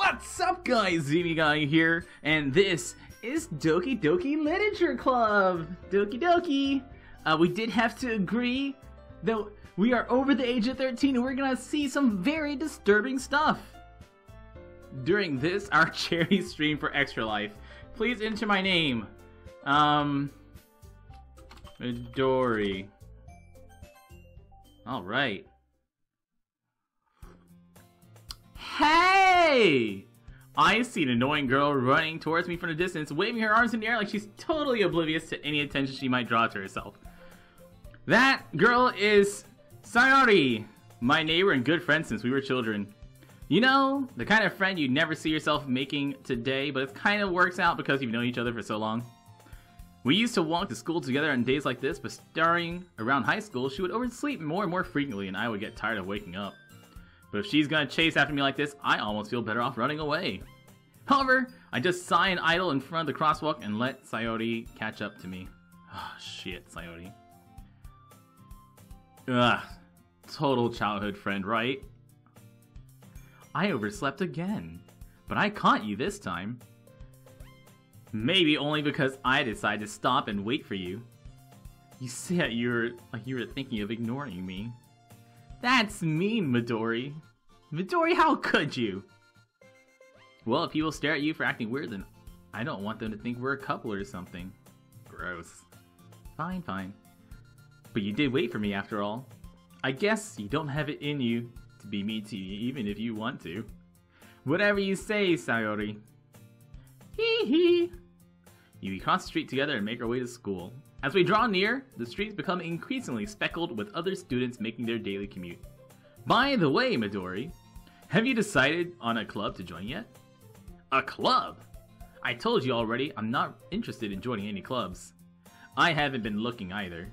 What's up, guys? Zeenigami here, and this is Doki Doki Literature Club. Doki Doki. We did have to agree that we are over the age of 13 and we're gonna see some very disturbing stuff. During this, our charity stream for Extra Life, please enter my name. Midori. Alright. Hey! I see an annoying girl running towards me from a distance, waving her arms in the air like she's totally oblivious to any attention she might draw to herself. That girl is Sayori, my neighbor and good friend since we were children. You know, the kind of friend you'd never see yourself making today, but it kind of works out because you've known each other for so long. We used to walk to school together on days like this, but starting around high school, she would oversleep more and more frequently, and I would get tired of waking up. But if she's gonna chase after me like this, I almost feel better off running away. However, I just sigh and idle in front of the crosswalk and let Sayori catch up to me. Ah, oh, shit, Sayori. Ugh, total childhood friend, right? I overslept again, but I caught you this time. Maybe only because I decided to stop and wait for you. You said you were thinking of ignoring me. That's mean, Midori. Midori, how could you? Well, if people stare at you for acting weird, then I don't want them to think we're a couple or something. Gross. Fine, fine. But you did wait for me after all. I guess you don't have it in you to be mean to me even if you want to. Whatever you say, Sayori. Hee hee. We cross the street together and make our way to school. As we draw near, the streets become increasingly speckled with other students making their daily commute. By the way, Midori, have you decided on a club to join yet? A club? I told you already, I'm not interested in joining any clubs. I haven't been looking either.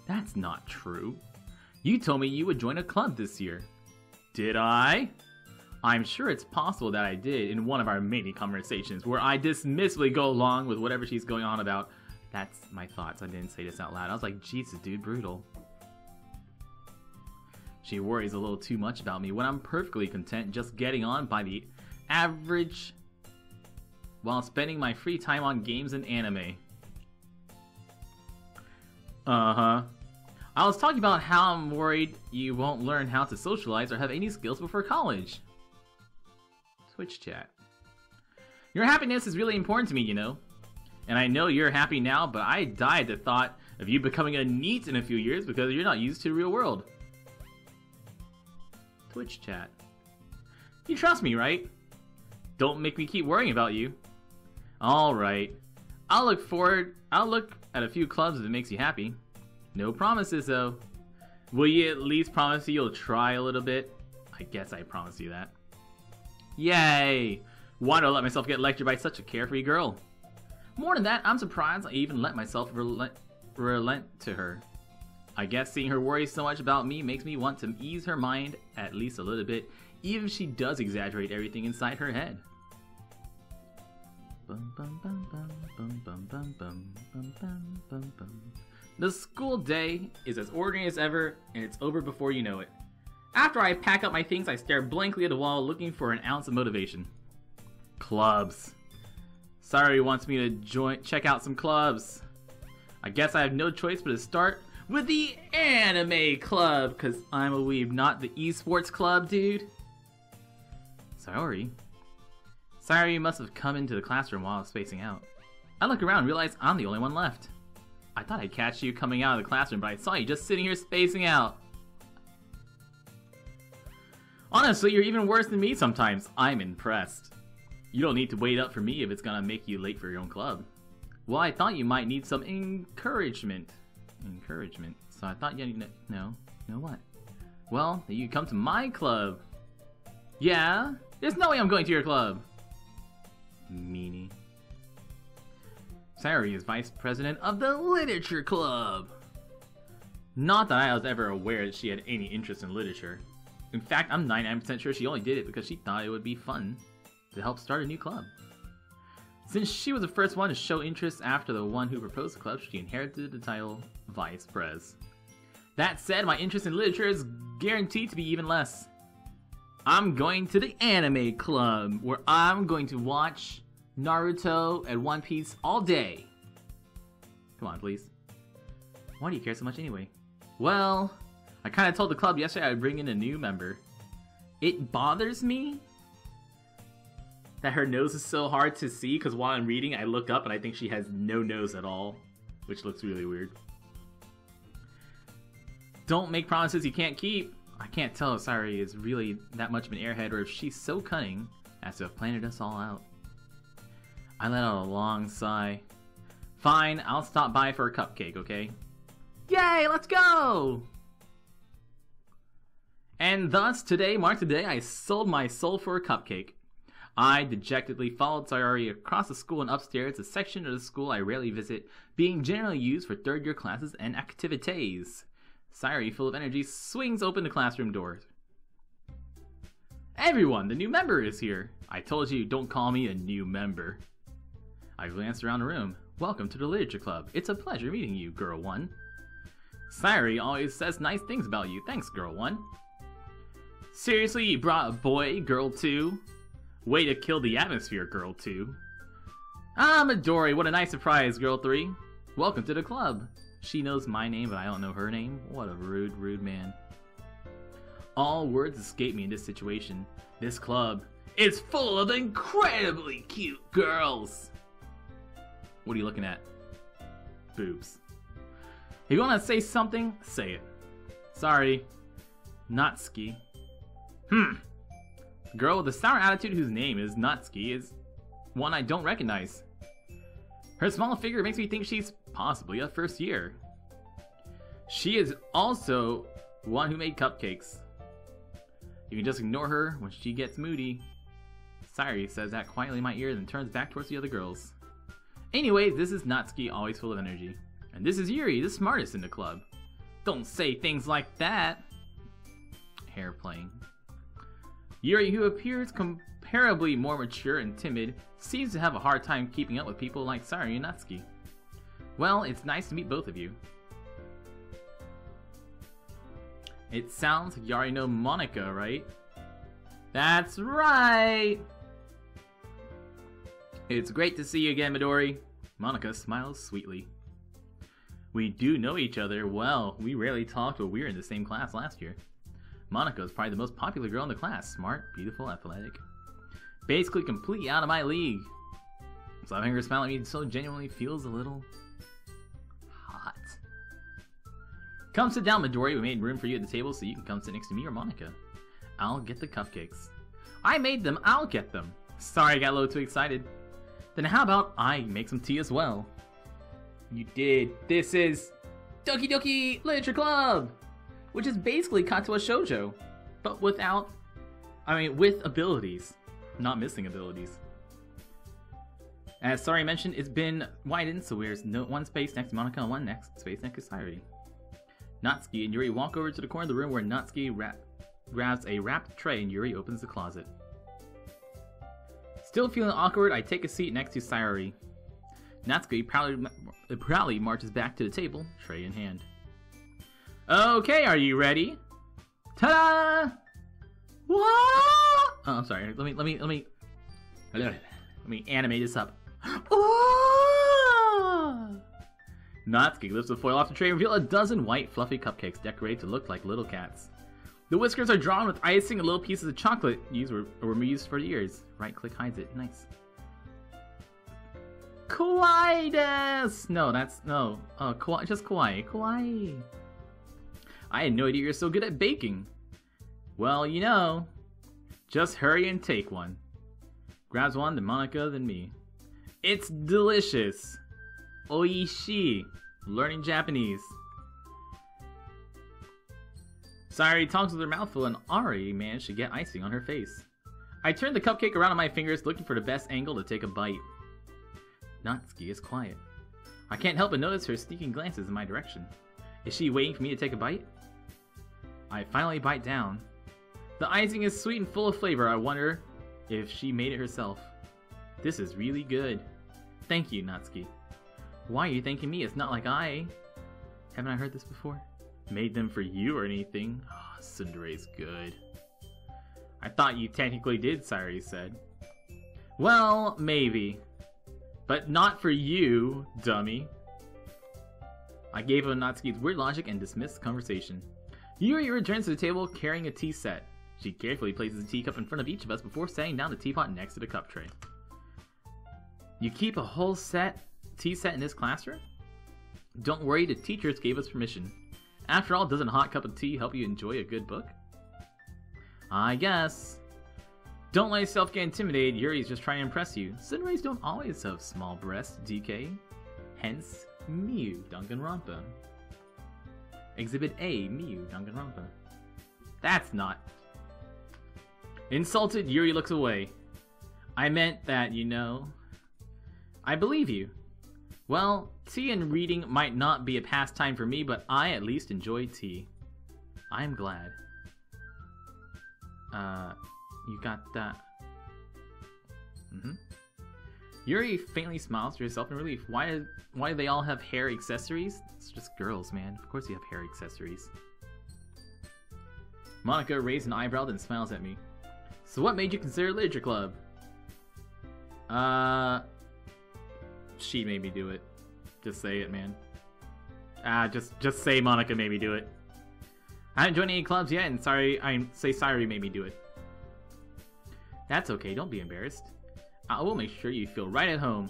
That's not true. You told me you would join a club this year. Did I? I'm sure it's possible that I did in one of our many conversations where I dismissively go along with whatever she's going on about. That's my thoughts. I didn't say this out loud. I was like, Jesus, dude, brutal. She worries a little too much about me when I'm perfectly content just getting on by the average while spending my free time on games and anime. Uh-huh. I was talking about how I'm worried you won't learn how to socialize or have any skills before college. Twitch chat. Your happiness is really important to me, you know. And I know you're happy now, but I die at the thought of you becoming a NEET in a few years because you're not used to the real world. Twitch chat. You trust me, right? Don't make me keep worrying about you. Alright. I'll look at a few clubs if it makes you happy. No promises, though. Will you at least promise you'll try a little bit? I guess I promise you that. Yay! Why do I let myself get lectured by such a carefree girl? More than that, I'm surprised I even let myself relent to her. I guess seeing her worry so much about me makes me want to ease her mind at least a little bit, even if she does exaggerate everything inside her head. The school day is as ordinary as ever, and it's over before you know it. After I pack up my things, I stare blankly at the wall looking for an ounce of motivation. Clubs. Sayori wants me to check out some clubs. I guess I have no choice but to start with the anime club, cause I'm a weeb, not the esports club, dude. Sayori must have come into the classroom while I was spacing out. I look around and realize I'm the only one left. I thought I'd catch you coming out of the classroom, but I saw you just sitting here spacing out. Honestly, you're even worse than me sometimes. I'm impressed. You don't need to wait up for me if it's gonna make you late for your own club. Well, I thought you might need some encouragement. So I thought you know what? Well, you come to my club. Yeah? There's no way I'm going to your club. Meanie. Sayori is vice president of the Literature Club. Not that I was ever aware that she had any interest in literature. In fact, I'm 99% sure she only did it because she thought it would be fun to help start a new club. Since she was the first one to show interest after the one who proposed the club, she inherited the title Vice Pres. That said, my interest in literature is guaranteed to be even less. I'm going to the anime club, where I'm going to watch Naruto and One Piece all day. Come on, please. Why do you care so much anyway? Well, I kind of told the club yesterday I would bring in a new member. It bothers me that her nose is so hard to see, because while I'm reading, I look up and I think she has no nose at all, which looks really weird. Don't make promises you can't keep. I can't tell if Sayuri is really that much of an airhead or if she's so cunning as to have planned us all out. I let out a long sigh. Fine, I'll stop by for a cupcake, okay? Yay, let's go! And thus, today marked the day I sold my soul for a cupcake. I dejectedly followed Sayuri across the school and upstairs, a section of the school I rarely visit, being generally used for third-year classes and activities. Sayuri, full of energy, swings open the classroom doors. Everyone, the new member is here. I told you, don't call me a new member. I glanced around the room. Welcome to the Literature Club. It's a pleasure meeting you, Girl 1. Sayuri always says nice things about you. Thanks, Girl 1. Seriously, you brought a boy, Girl 2? Way to kill the atmosphere, Girl 2. Ah, Midori, what a nice surprise, Girl 3. Welcome to the club. She knows my name, but I don't know her name. What a rude, rude man. All words escape me in this situation. This club is full of incredibly cute girls. What are you looking at? Boobs. You wanna say something? Say it. Sorry. Natsuki. The girl with a sour attitude whose name is Natsuki is one I don't recognize. Her small figure makes me think she's possibly a first year. She is also one who made cupcakes. You can just ignore her when she gets moody. Sayuri says that quietly in my ear, then turns back towards the other girls. Anyway, this is Natsuki, always full of energy. And this is Yuri, the smartest in the club. Don't say things like that. Hair playing. Yuri, who appears comparably more mature and timid, seems to have a hard time keeping up with people like Sayuri and Natsuki. Well, it's nice to meet both of you. It sounds like you already know Monika, right? That's right! It's great to see you again, Midori. Monika smiles sweetly. We do know each other well. We rarely talked, but we were in the same class last year. Monika is probably the most popular girl in the class. Smart, beautiful, athletic. Basically completely out of my league. So having her smile at me so genuinely feels a little hot. Come sit down, Midori. We made room for you at the table so you can come sit next to me or Monika. I'll get the cupcakes. I made them. I'll get them. Sorry, I got a little too excited. Then how about I make some tea as well? You did. This is Doki Doki Literature Club, which is basically Katsuo Shoujo, but with abilities, not missing abilities. As Sayuri mentioned, it's been widened, so there's one space next to Monika and one next space next to Sayuri. Natsuki and Yuri walk over to the corner of the room where Natsuki grabs a wrapped tray and Yuri opens the closet. Still feeling awkward, I take a seat next to Sayuri. Natsuki proudly marches back to the table, tray in hand. Okay, are you ready? Ta-da! What? Oh, I'm sorry. Let me animate this up. Oh! Natsuki lifts the foil off the tray and reveals a dozen white, fluffy cupcakes decorated to look like little cats. The whiskers are drawn with icing and little pieces of chocolate were used for the ears. Right-click hides it. Nice. Kawaii desu! No. Just kawaii. Kawaii. I had no idea you're so good at baking. Well, you know. Just hurry and take one. Grabs one, then Monika, then me. It's delicious. Oishii. Learning Japanese. Sayuri talks with her mouth full and already managed to get icing on her face. I turned the cupcake around on my fingers, looking for the best angle to take a bite. Natsuki is quiet. I can't help but notice her sneaking glances in my direction. Is she waiting for me to take a bite? I finally bite down. The icing is sweet and full of flavor. I wonder if she made it herself. This is really good. Thank you, Natsuki. Why are you thanking me? It's not like haven't I heard this before? Made them for you or anything. Oh, Tsundere's good. I thought you technically did, Sayuri said. Well, maybe. But not for you, dummy. I gave him Natsuki's weird logic and dismissed the conversation. Yuri returns to the table carrying a tea set. She carefully places a teacup in front of each of us before setting down the teapot next to the cup tray. You keep a whole tea set in this classroom? Don't worry, the teachers gave us permission. After all, doesn't a hot cup of tea help you enjoy a good book? I guess. Don't let yourself get intimidated, Yuri's just trying to impress you. Sunrays don't always have small breasts, DK. Hence, Miu Danganronpa. Exhibit A, Miu Danganronpa. That's not. Insulted, Yuri looks away. I meant that, you know. I believe you. Well, tea and reading might not be a pastime for me, but I at least enjoy tea. I'm glad. You got that? Yuri faintly smiles to herself in relief. Why do they all have hair accessories? It's just girls, man. Of course you have hair accessories. Monica raised an eyebrow then smiles at me. So what made you consider Literature Club? She made me do it. Just say it, man. Just say Monica made me do it. I haven't joined any clubs yet, and say Sayuri made me do it. That's okay, don't be embarrassed. I will make sure you feel right at home.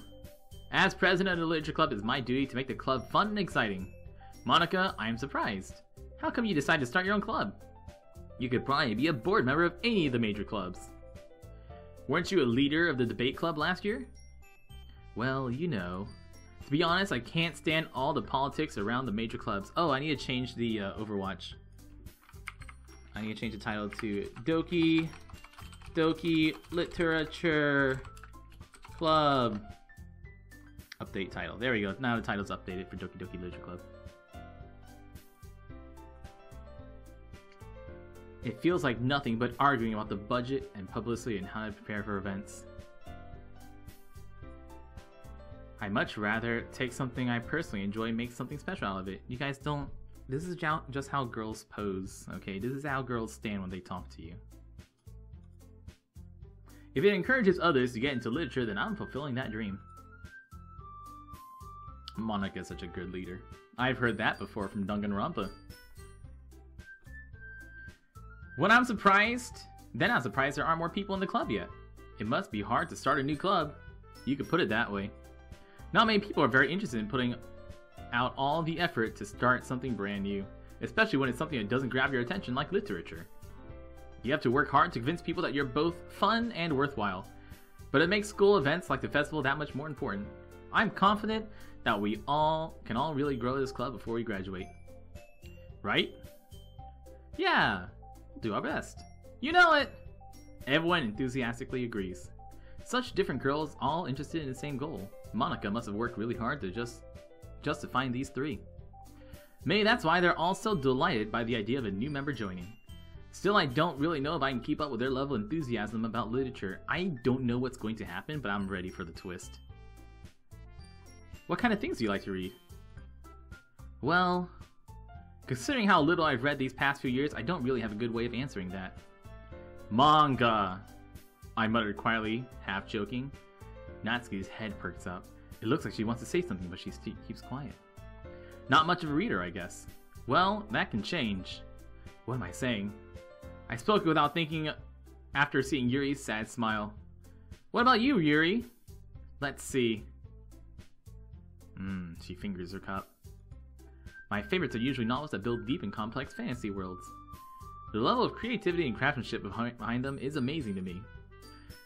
As president of the Literature Club, it is my duty to make the club fun and exciting. Monica, I am surprised. How come you decided to start your own club? You could probably be a board member of any of the major clubs. Weren't you a leader of the debate club last year? Well, you know. To be honest, I can't stand all the politics around the major clubs. Oh, I need to change the Overwatch. I need to change the title to Doki Doki Literature Club. Update title. There we go. Now the title's updated for Doki Doki Literature Club. It feels like nothing but arguing about the budget and publicity and how to prepare for events. I'd much rather take something I personally enjoy and make something special out of it. You guys don't... This is just how girls pose, okay? This is how girls stand when they talk to you. If it encourages others to get into literature, then I'm fulfilling that dream. Monica is such a good leader. I've heard that before from Danganronpa. When I'm surprised, then I'm surprised there aren't more people in the club yet. It must be hard to start a new club. You could put it that way. Not many people are very interested in putting out all the effort to start something brand new, especially when it's something that doesn't grab your attention like literature. You have to work hard to convince people that you're both fun and worthwhile, but it makes school events like the festival that much more important. I'm confident that we can all really grow this club before we graduate. Right? Yeah, we'll do our best. You know it! Everyone enthusiastically agrees. Such different girls, all interested in the same goal. Monica must have worked really hard to just to find these three. Maybe that's why they're all so delighted by the idea of a new member joining. Still, I don't really know if I can keep up with their level of enthusiasm about literature. I don't know what's going to happen, but I'm ready for the twist. What kind of things do you like to read? Well, considering how little I've read these past few years, I don't really have a good way of answering that. Manga! I muttered quietly, half joking. Natsuki's head perks up. It looks like she wants to say something, but she keeps quiet. Not much of a reader, I guess. Well, that can change. What am I saying? I spoke without thinking after seeing Yuri's sad smile. What about you, Yuri? Let's see. She fingers her cup. My favorites are usually novels that build deep and complex fantasy worlds. The level of creativity and craftsmanship behind them is amazing to me.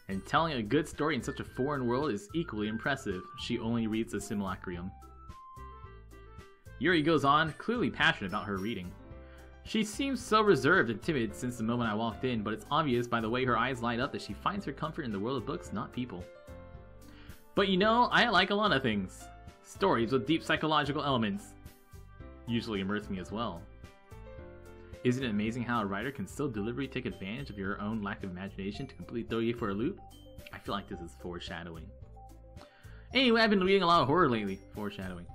And telling a good story in such a foreign world is equally impressive. She only reads the Simulacrum. Yuri goes on, clearly passionate about her reading. She seems so reserved and timid since the moment I walked in, but it's obvious by the way her eyes light up that she finds her comfort in the world of books, not people. But you know, I like a lot of things. Stories with deep psychological elements usually immerse me as well. Isn't it amazing how a writer can so deliberately take advantage of your own lack of imagination to completely throw you for a loop? I feel like this is foreshadowing. Anyway, I've been reading a lot of horror lately. Foreshadowing.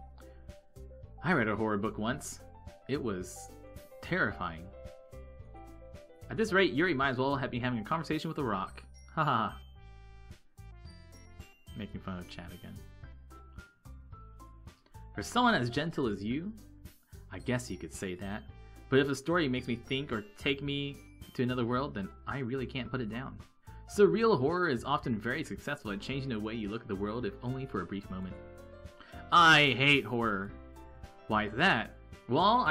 I read a horror book once. It was terrifying. At this rate, Yuri might as well have been having a conversation with a rock. Haha. Making fun of Chad again. For someone as gentle as you, I guess you could say that. But if a story makes me think or take me to another world, then I really can't put it down. Surreal horror is often very successful at changing the way you look at the world, if only for a brief moment. I hate horror. Why is that? Well,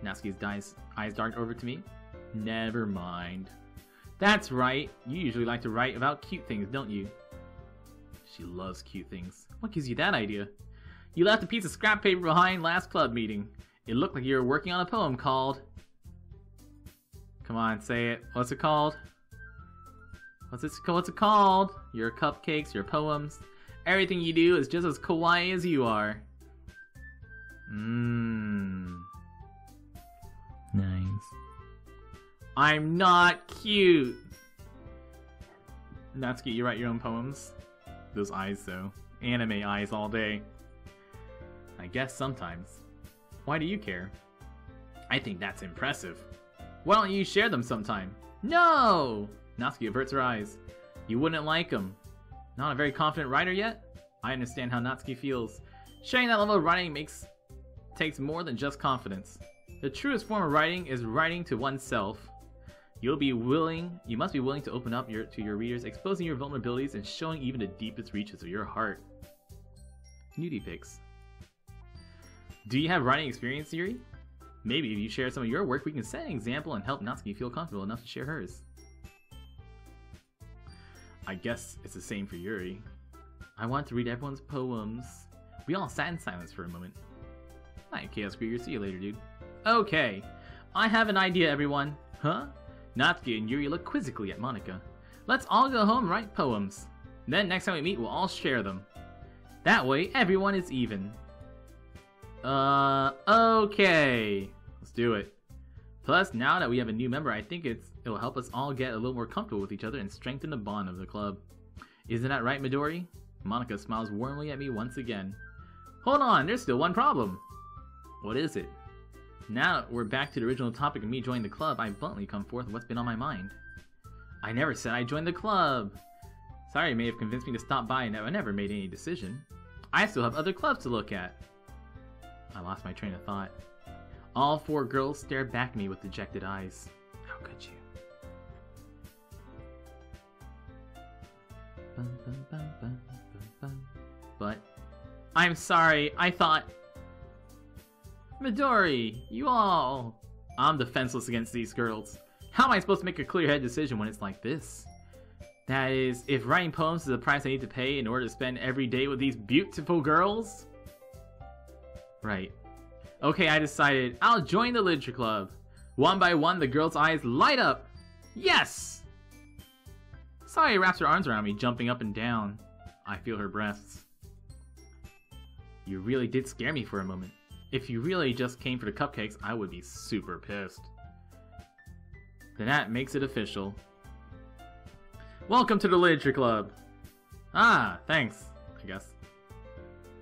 Natsuki's eyes darted over to me. Never mind. That's right, you usually like to write about cute things, don't you? She loves cute things. What gives you that idea? You left a piece of scrap paper behind last club meeting. It looked like you were working on a poem called... Come on, say it. What's it called? What's it called? Your cupcakes, your poems. Everything you do is just as kawaii as you are. Nice. I'm not cute. Natsuki, you write your own poems? Those eyes, though. Anime eyes all day. I guess sometimes. Why do you care? I think that's impressive. Why don't you share them sometime? No! Natsuki averts her eyes. You wouldn't like them. Not a very confident writer yet? I understand how Natsuki feels. Sharing that level of writing takes more than just confidence. The truest form of writing is writing to oneself. You must be willing to open up to your readers, exposing your vulnerabilities and showing even the deepest reaches of your heart. Nudie pics. Do you have writing experience, Yuri? Maybe if you share some of your work, we can set an example and help Natsuki feel comfortable enough to share hers. I guess it's the same for Yuri. I want to read everyone's poems. We all sat in silence for a moment. Alright, Chaos Krieger, see you later, dude. Okay, I have an idea, everyone. Huh? Natsuki and Yuri look quizzically at Monika. Let's all go home and write poems. Then next time we meet, we'll all share them. That way, everyone is even. Okay. Let's do it. Plus, now that we have a new member, I think it'll help us all get a little more comfortable with each other and strengthen the bond of the club. Isn't that right, Midori? Monika smiles warmly at me once again. Hold on, there's still one problem. What is it? Now we're back to the original topic of me joining the club, I bluntly come forth with what's been on my mind. I never said I joined the club. Sorry, you may have convinced me to stop by and I never made any decision. I still have other clubs to look at. I lost my train of thought. All four girls stared back at me with dejected eyes. How could you? But, I'm sorry, I thought... Midori, you all... I'm defenseless against these girls. How am I supposed to make a clear-headed decision when it's like this? That is, if writing poems is the price I need to pay in order to spend every day with these beautiful girls? Right. Okay, I decided. I'll join the literature club. One by one, the girl's eyes light up. Yes! Saya wraps her arms around me, jumping up and down. I feel her breasts. You really did scare me for a moment. If you really just came for the cupcakes, I would be super pissed. Then that makes it official. Welcome to the literature club. Ah, thanks, I guess.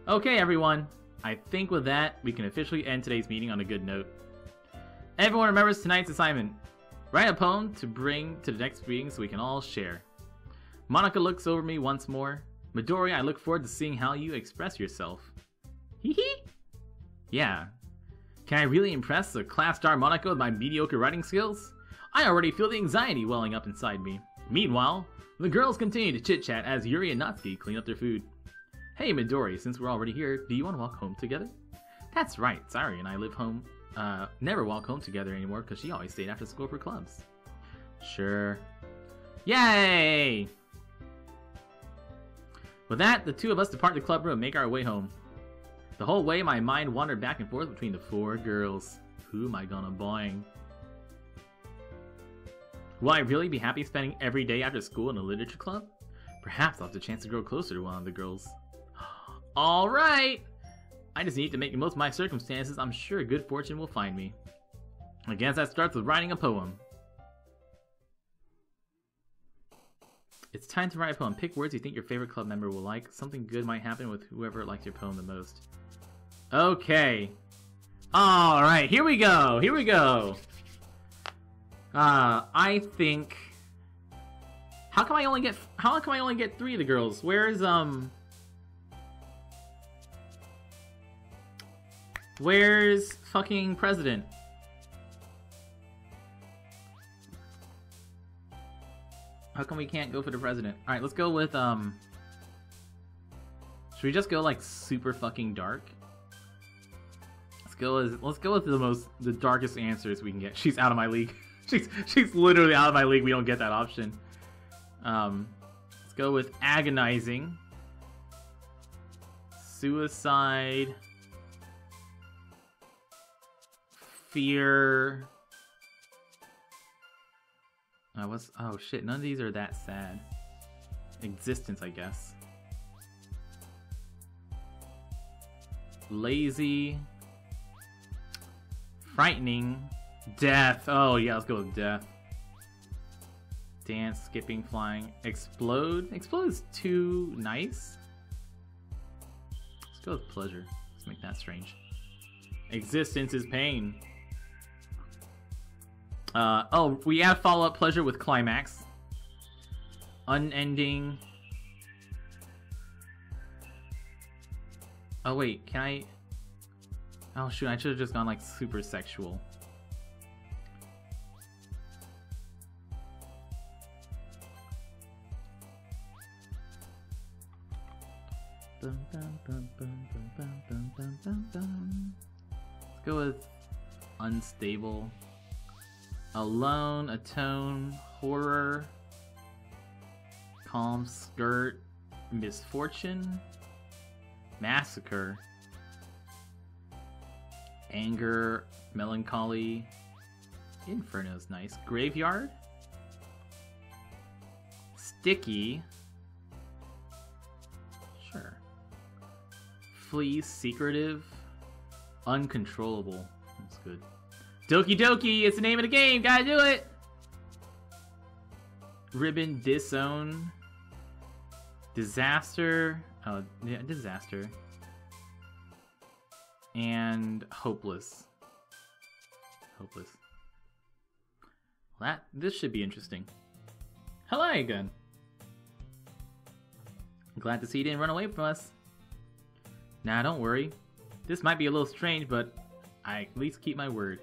Okay, everyone. I think with that, we can officially end today's meeting on a good note. Everyone remembers tonight's assignment. Write a poem to bring to the next meeting so we can all share. Monika looks over me once more. Midori, I look forward to seeing how you express yourself. Hee hee? Yeah. Can I really impress the class star Monika with my mediocre writing skills? I already feel the anxiety welling up inside me. Meanwhile, the girls continue to chit-chat as Yuri and Natsuki clean up their food. Hey Midori, since we're already here, do you want to walk home together? That's right, Sayuri and I never walk home together anymore because she always stayed after school for clubs. Sure. Yay! With that, the two of us depart the club room and make our way home. The whole way, my mind wandered back and forth between the four girls. Who am I gonna boing? Will I really be happy spending every day after school in a literature club? Perhaps I'll have the chance to grow closer to one of the girls. Alright! I just need to make the most of my circumstances. I'm sure good fortune will find me. I guess that starts with writing a poem. It's time to write a poem. Pick words you think your favorite club member will like. Something good might happen with whoever likes your poem the most. Okay. Alright, here we go. Here we go. I think. How come I only get 3 of the girls? Where's fucking president? How come we can't go for the president? All right, let's go with Should we just go like super fucking dark? Let's go with the darkest answers we can get. She's out of my league. she's literally out of my league. We don't get that option. Let's go with agonizing, suicide, fear. Oh shit, none of these are that sad. Existence, I guess. Lazy. Frightening. Death. Oh yeah, let's go with death. Dance, skipping, flying. Explode. Explode is too nice. Let's go with pleasure. Let's make that strange. Existence is pain. Oh, we have follow-up pleasure with climax. Unending. Oh wait, can I? Oh shoot, I should have just gone like super sexual. Let's go with unstable. Alone, atone, horror, calm, skirt, misfortune, massacre, anger, melancholy, inferno's nice, graveyard, sticky, sure, flee, secretive, uncontrollable, that's good. Doki Doki, it's the name of the game, gotta do it! Ribbon, disown, disaster, oh yeah, disaster, and hopeless. Hopeless. Well, this should be interesting. Hello again. I'm glad to see you didn't run away from us. Nah, don't worry. This might be a little strange, but I at least keep my word.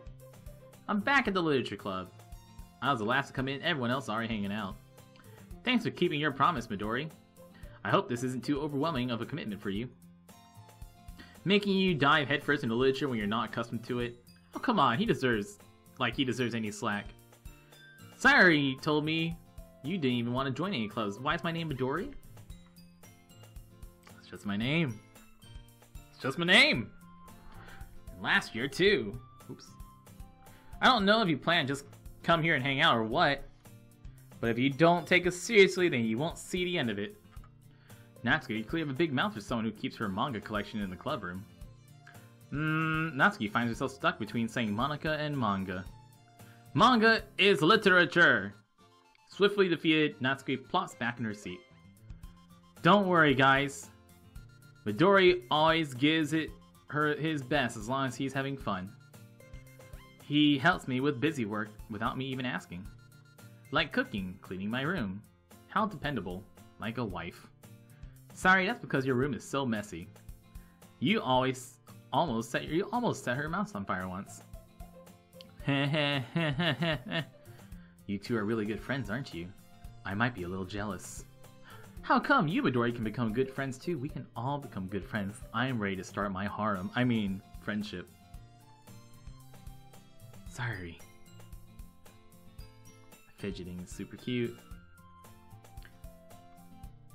I'm back at the Literature Club. I was the last to come in, everyone else already hanging out. Thanks for keeping your promise, Midori. I hope this isn't too overwhelming of a commitment for you. Making you dive headfirst into literature when you're not accustomed to it? Oh, come on, he deserves any slack. Sayori told me you didn't even want to join any clubs. Why is my name Midori? It's just my name. It's just my name. And last year, too. Oops. I don't know if you plan to just come here and hang out or what, but if you don't take us seriously, then you won't see the end of it. Natsuki, you clearly have a big mouth for someone who keeps her manga collection in the club room. Natsuki finds herself stuck between saying Monica and manga. Manga is literature! Swiftly defeated, Natsuki plops back in her seat. Don't worry, guys. Midori always gives it his best as long as he's having fun. He helps me with busy work without me even asking. Like cooking, cleaning my room. How dependable. Like a wife. Sorry, that's because your room is so messy. You almost set her mouse on fire once. You two are really good friends, aren't you? I might be a little jealous. How come you, Midori, can become good friends too? We can all become good friends. I am ready to start my harem. I mean, friendship. Sorry. Fidgeting is super cute.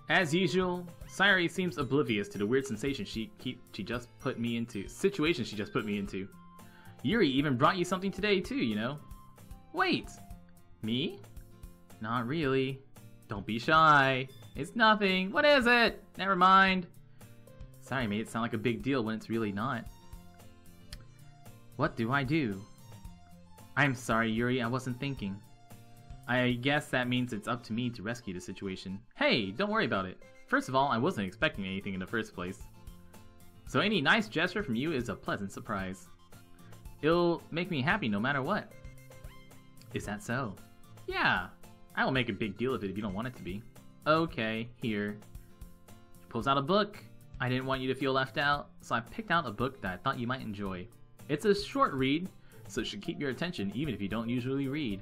As usual, Sayori seems oblivious to the weird sensation she just put me into. Situation she just put me into. Yuri even brought you something today too, you know. Wait, me? Not really. Don't be shy. It's nothing. What is it? Never mind. Sorry, made it sound like a big deal when it's really not. What do I do? I'm sorry, Yuri. I wasn't thinking. I guess that means it's up to me to rescue the situation. Hey, don't worry about it. First of all, I wasn't expecting anything in the first place. So any nice gesture from you is a pleasant surprise. It'll make me happy no matter what. Is that so? Yeah, I will make a big deal of it if you don't want it to be. Okay, here. She pulls out a book. I didn't want you to feel left out, so I picked out a book that I thought you might enjoy. It's a short read, so it should keep your attention even if you don't usually read.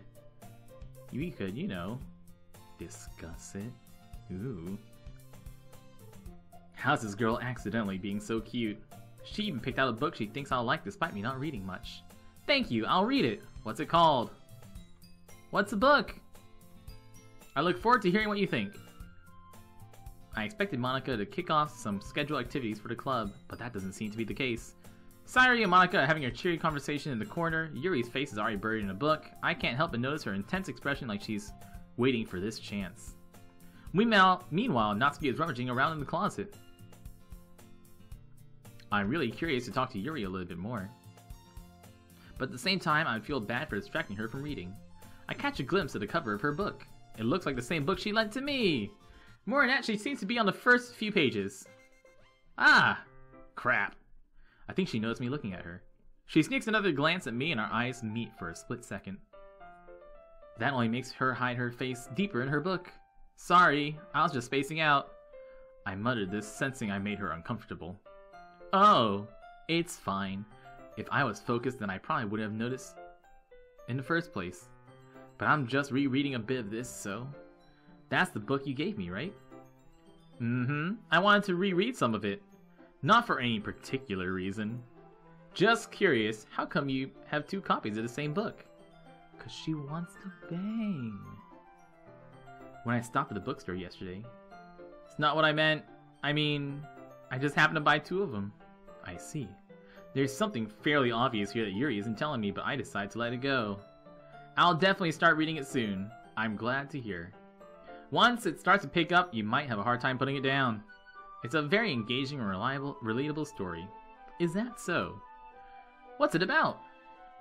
We could, you know, discuss it. Ooh. How's this girl accidentally being so cute? She even picked out a book she thinks I'll like despite me not reading much. Thank you, I'll read it. What's it called? What's the book? I look forward to hearing what you think. I expected Monica to kick off some scheduled activities for the club, but that doesn't seem to be the case. Sayuri and Monica are having a cheery conversation in the corner. Yuri's face is already buried in a book. I can't help but notice her intense expression like she's waiting for this chance. Meanwhile, Natsuki is rummaging around in the closet. I'm really curious to talk to Yuri a little bit more. But at the same time, I feel bad for distracting her from reading. I catch a glimpse of the cover of her book. It looks like the same book she lent to me! More than that, she seems to be on the first few pages. Ah! Crap. I think she knows me looking at her. She sneaks another glance at me and our eyes meet for a split second. That only makes her hide her face deeper in her book. Sorry, I was just spacing out. I muttered this, sensing I made her uncomfortable. Oh, it's fine. If I was focused, then I probably wouldn't have noticed in the first place. But I'm just rereading a bit of this, so... That's the book you gave me, right? Mm-hmm. I wanted to reread some of it. Not for any particular reason. Just curious, how come you have 2 copies of the same book? 'Cause she wants to bang. When I stopped at the bookstore yesterday. It's not what I meant. I mean, I just happened to buy 2 of them. I see. There's something fairly obvious here that Yuri isn't telling me, but I decided to let it go. I'll definitely start reading it soon. I'm glad to hear. Once it starts to pick up, you might have a hard time putting it down. It's a very engaging and relatable story. Is that so? What's it about?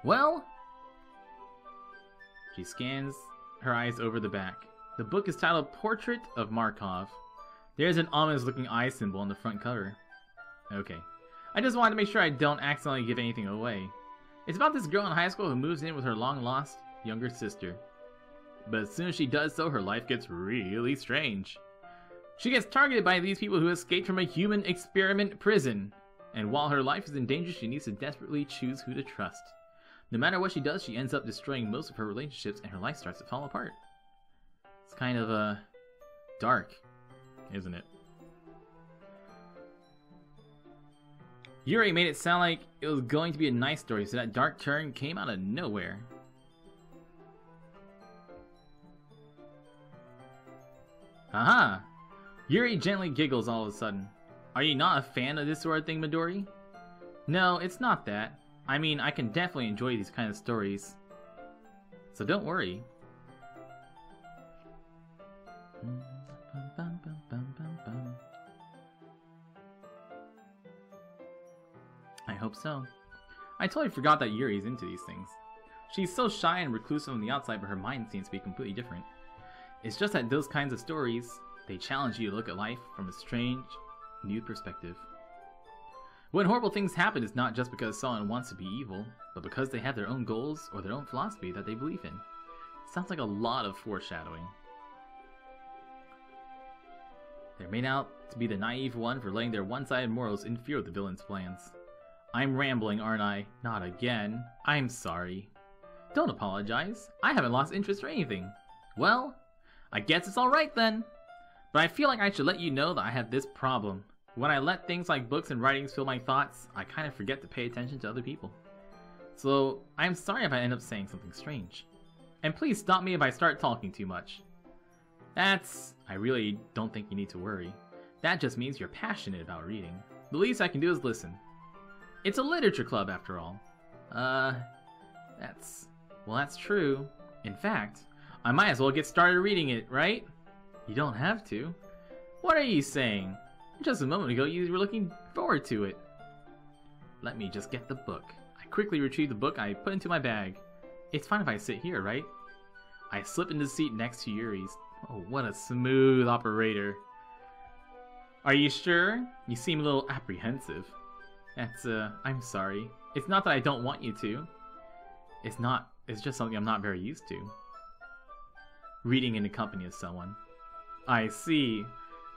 Well... She scans her eyes over the back. The book is titled Portrait of Markov. There's an ominous-looking eye symbol on the front cover. Okay. I just wanted to make sure I don't accidentally give anything away. It's about this girl in high school who moves in with her long-lost younger sister. But as soon as she does so, her life gets really strange. She gets targeted by these people who escaped from a human experiment prison. And while her life is in danger, she needs to desperately choose who to trust. No matter what she does, she ends up destroying most of her relationships and her life starts to fall apart. It's kind of, dark, isn't it? Yuri made it sound like it was going to be a nice story, so that dark turn came out of nowhere. Haha! Yuri gently giggles all of a sudden. Are you not a fan of this sort of thing, Midori? No, it's not that. I mean, I can definitely enjoy these kind of stories. So don't worry. I hope so. I totally forgot that Yuri's into these things. She's so shy and reclusive on the outside, but her mind seems to be completely different. It's just that those kinds of stories, they challenge you to look at life from a strange, new perspective. When horrible things happen, it's not just because someone wants to be evil, but because they have their own goals or their own philosophy that they believe in. Sounds like a lot of foreshadowing. They're made out to be the naive one for letting their one-sided morals interfere with the villain's plans. I'm rambling, aren't I? Not again. I'm sorry. Don't apologize. I haven't lost interest or anything. Well, I guess it's alright then. But I feel like I should let you know that I have this problem. When I let things like books and writings fill my thoughts, I kind of forget to pay attention to other people. So, I'm sorry if I end up saying something strange. And please stop me if I start talking too much. I really don't think you need to worry. That just means you're passionate about reading. The least I can do is listen. It's a literature club after all. That's true. In fact, I might as well get started reading it, right? You don't have to. What are you saying? Just a moment ago you were looking forward to it. Let me just get the book. I quickly retrieve the book I put into my bag. It's fine if I sit here, right? I slip into the seat next to Yuri's. Oh, what a smooth operator. Are you sure? You seem a little apprehensive. I'm sorry. It's not that I don't want you to. It's not it's just something I'm not very used to. Reading in the company of someone. I see.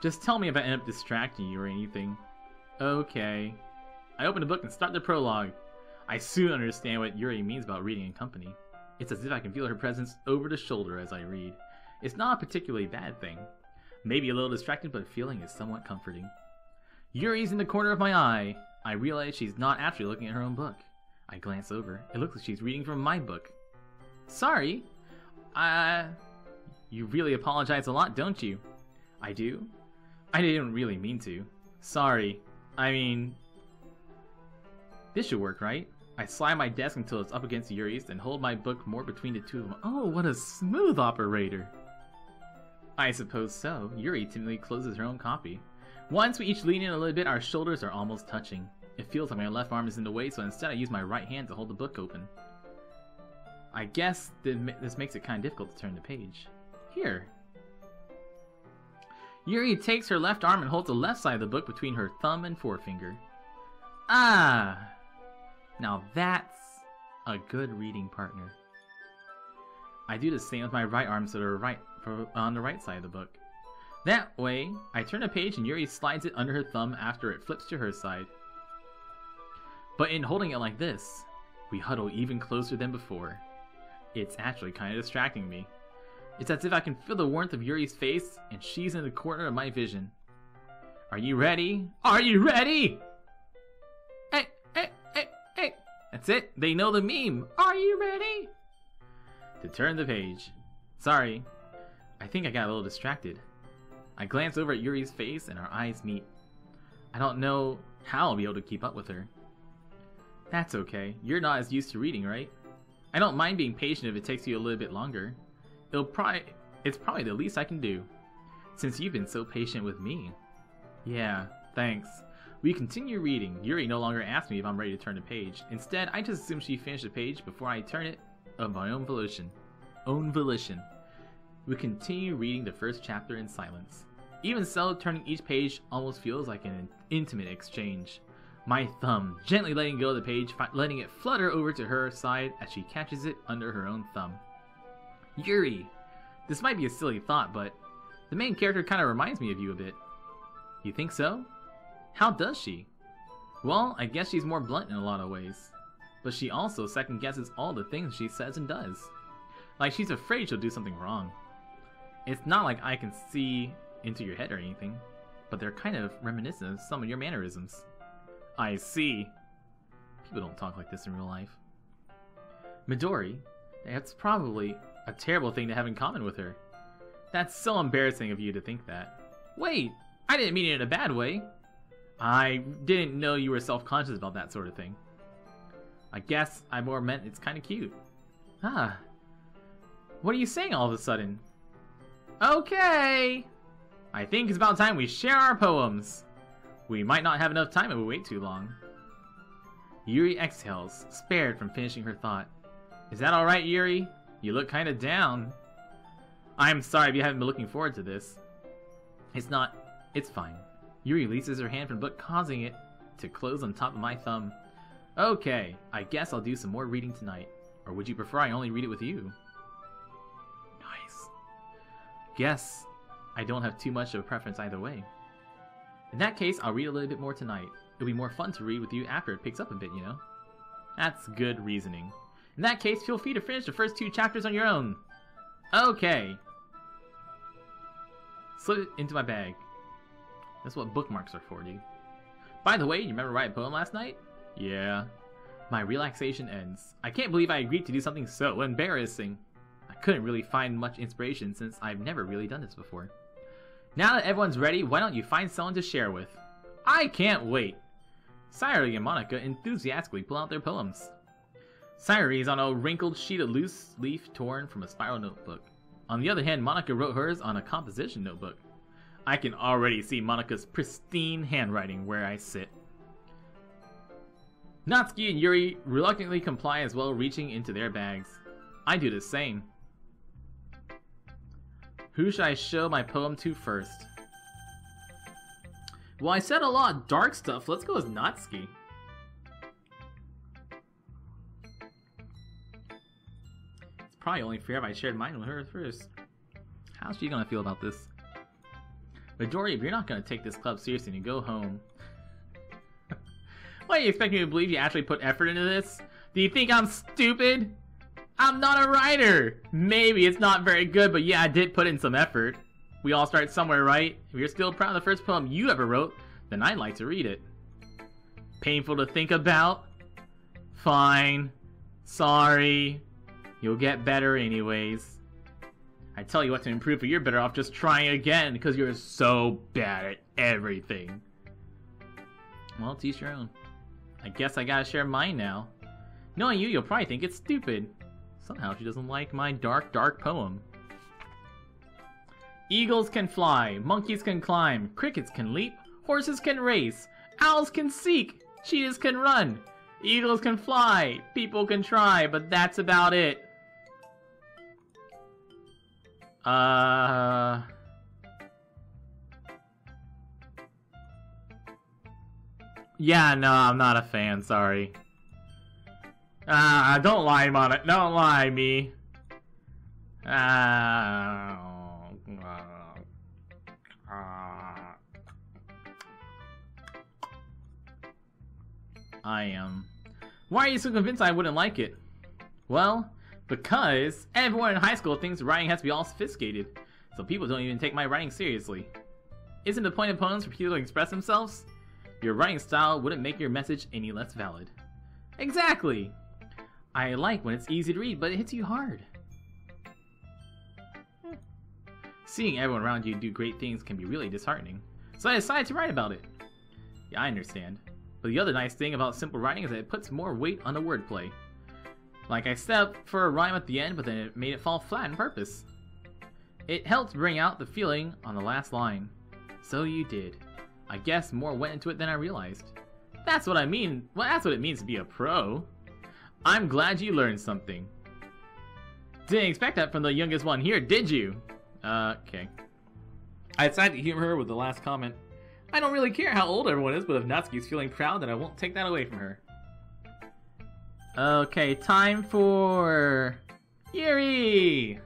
Just tell me if I end up distracting you or anything. Okay. I open the book and start the prologue. I soon understand what Yuri means about reading in company. It's as if I can feel her presence over the shoulder as I read. It's not a particularly bad thing. Maybe a little distracting, but the feeling is somewhat comforting. Yuri's in the corner of my eye. I realize she's not actually looking at her own book. I glance over. It looks like she's reading from my book. Sorry. You really apologize a lot, don't you? I do? I didn't really mean to. Sorry. I mean... This should work, right? I slide my desk until it's up against Yuri's and hold my book more between the two of them. Oh, what a smooth operator! I suppose so. Yuri timidly closes her own copy. Once we each lean in a little bit, our shoulders are almost touching. It feels like my left arm is in the way, so instead I use my right hand to hold the book open. I guess this makes it kind of difficult to turn the page. Here. Yuri takes her left arm and holds the left side of the book between her thumb and forefinger. Ah! Now that's a good reading partner. I do the same with my right arm so they're on the right side of the book. That way, I turn a page and Yuri slides it under her thumb after it flips to her side. But in holding it like this, we huddle even closer than before. It's actually kind of distracting me. It's as if I can feel the warmth of Yuri's face and she's in the corner of my vision. Are you ready? Are you ready? Hey, hey, hey, hey. That's it. They know the meme. Are you ready? To turn the page. Sorry. I think I got a little distracted. I glance over at Yuri's face and our eyes meet. I don't know how I'll be able to keep up with her. That's okay. You're not as used to reading, right? I don't mind being patient if it takes you a little bit longer. It's probably the least I can do, since you've been so patient with me. Yeah, thanks. We continue reading. Yuri no longer asks me if I'm ready to turn the page. Instead, I just assume she finished the page before I turn it of my own volition. We continue reading the first chapter in silence. Even so, turning each page almost feels like an intimate exchange. My thumb gently letting go of the page, letting it flutter over to her side as she catches it under her own thumb. Yuri! This might be a silly thought, but the main character kind of reminds me of you a bit. You think so? How does she? Well, I guess she's more blunt in a lot of ways. But she also second guesses all the things she says and does. Like she's afraid she'll do something wrong. It's not like I can see into your head or anything, but they're kind of reminiscent of some of your mannerisms. I see. People don't talk like this in real life. Midori, that's probably a terrible thing to have in common with her. That's so embarrassing of you to think that. Wait, I didn't mean it in a bad way. I didn't know you were self-conscious about that sort of thing. I guess I more meant it's kind of cute. Ah. What are you saying all of a sudden? Okay. I think it's about time we share our poems. We might not have enough time if we wait too long. Yuri exhales, spared from finishing her thought. Is that alright, Yuri? You look kinda down. I'm sorry if you haven't been looking forward to this. It's fine. Yuri releases her hand from the book, causing it to close on top of my thumb. Okay, I guess I'll do some more reading tonight. Or would you prefer I only read it with you? Nice. Guess I don't have too much of a preference either way. In that case, I'll read a little bit more tonight. It'll be more fun to read with you after it picks up a bit, you know? That's good reasoning. In that case, feel free to finish the first 2 chapters on your own. Okay. Slip it into my bag. That's what bookmarks are for, dude. By the way, you remember writing a poem last night? Yeah. My relaxation ends. I can't believe I agreed to do something so embarrassing. I couldn't really find much inspiration since I've never really done this before. Now that everyone's ready, why don't you find someone to share with? I can't wait! Sayuri and Monica enthusiastically pull out their poems. Sayuri is on a wrinkled sheet of loose leaf torn from a spiral notebook. On the other hand, Monica wrote hers on a composition notebook. I can already see Monica's pristine handwriting where I sit. Natsuki and Yuri reluctantly comply as well, reaching into their bags. I do the same. Who should I show my poem to first? Well, I said a lot of dark stuff. Let's go with Natsuki. probably only fair if I shared mine with her first. How's she gonna feel about this? Majority, if you're not gonna take this club seriously and go home. What, do you expect me to believe you actually put effort into this? Do you think I'm stupid? I'm not a writer! Maybe it's not very good, but yeah, I did put in some effort. We all start somewhere, right? If you're still proud of the first poem you ever wrote, then I'd like to read it. Painful to think about? Fine. Sorry. You'll get better anyways. I tell you what to improve, but you're better off just trying again, because you're so bad at everything. Well, to each your own. I guess I gotta share mine now. Knowing you, you'll probably think it's stupid. Somehow she doesn't like my dark, dark poem. Eagles can fly, monkeys can climb, crickets can leap, horses can race, owls can seek, cheetahs can run, eagles can fly, people can try, but that's about it. Yeah, no, I'm not a fan, sorry. Don't lie, don't lie, me. I am. Why are you so convinced I wouldn't like it? Well, because everyone in high school thinks writing has to be all sophisticated, so people don't even take my writing seriously. Isn't the point of poems for people to express themselves? Your writing style wouldn't make your message any less valid. Exactly! I like when it's easy to read, but it hits you hard. Seeing everyone around you do great things can be really disheartening, so I decided to write about it. Yeah, I understand. But the other nice thing about simple writing is that it puts more weight on the wordplay. Like I set up for a rhyme at the end, but then it made it fall flat on purpose. It helped bring out the feeling on the last line. So you did. I guess more went into it than I realized. That's what I mean. Well, that's what it means to be a pro. I'm glad you learned something. Didn't expect that from the youngest one here, did you? Okay. I decided to humor her with the last comment. I don't really care how old everyone is, but if Natsuki's feeling proud, then I won't take that away from her. Okay, time for Yuri!